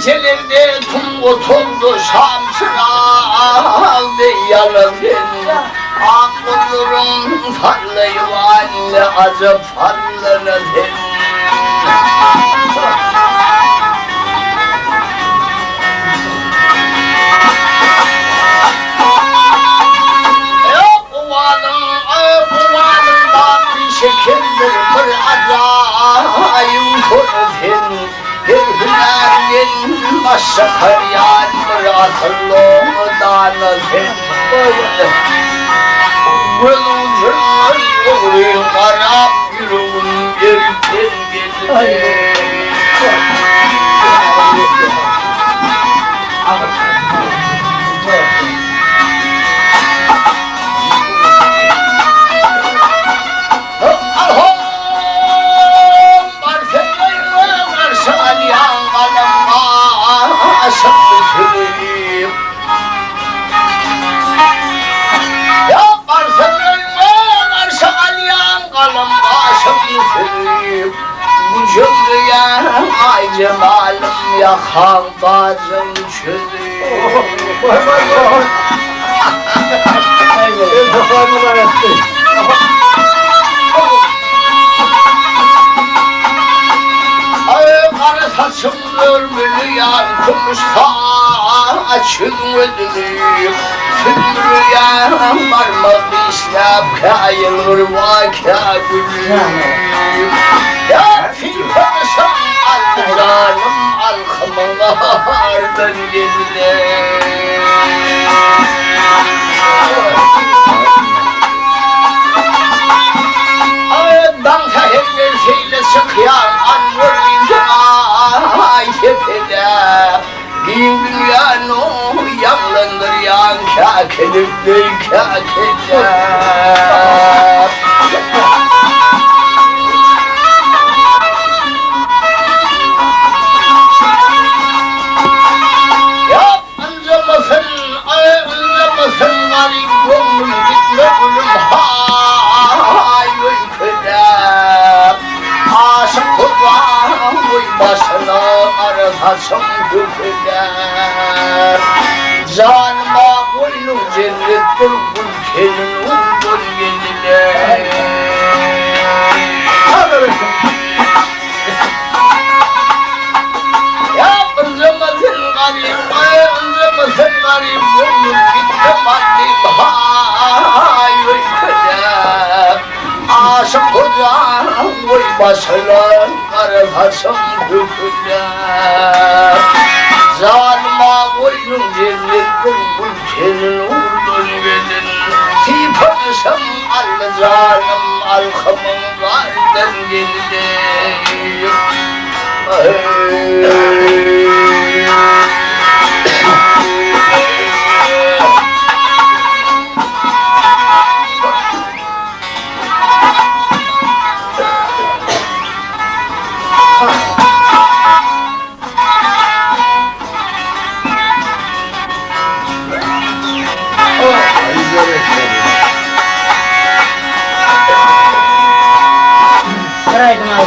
Gecelerinde toldu şamsıraldı yalanın Aklıyorum farlayıvanle acı farlanadın Şekildir bir acayım kurfin Bir hünerlin başa karyan bir akıllı danazin Gülücün uğruyum Arap yürüğün yerken gelir Ay cemalım yakan bazın çözüyor Ay kara saçım örmülü yan kumuş saçın ödülüyor Tümrüyen varmak işlem kayılır vaka gülüyor Ya filpaşam al-Kur'an'ım al-Kımılar'dan gelir Danka hemler şeyle sıkyan anvurlince ay tepede Bin dünyanın o yanlandır yan kakelifli kakede Saçım döküler Canıma koynum cennettir Ülkenin umdur yeniler Ya ınzımızın garip ınzımızın garip Yolum gitti maddim hay ülkeler Aşık hocam oy başına Kara saçım döküler Canıma koynum cennettir Ülkenin umdur yeniler Tipaşım al canım al kımın vardan gelir Right now,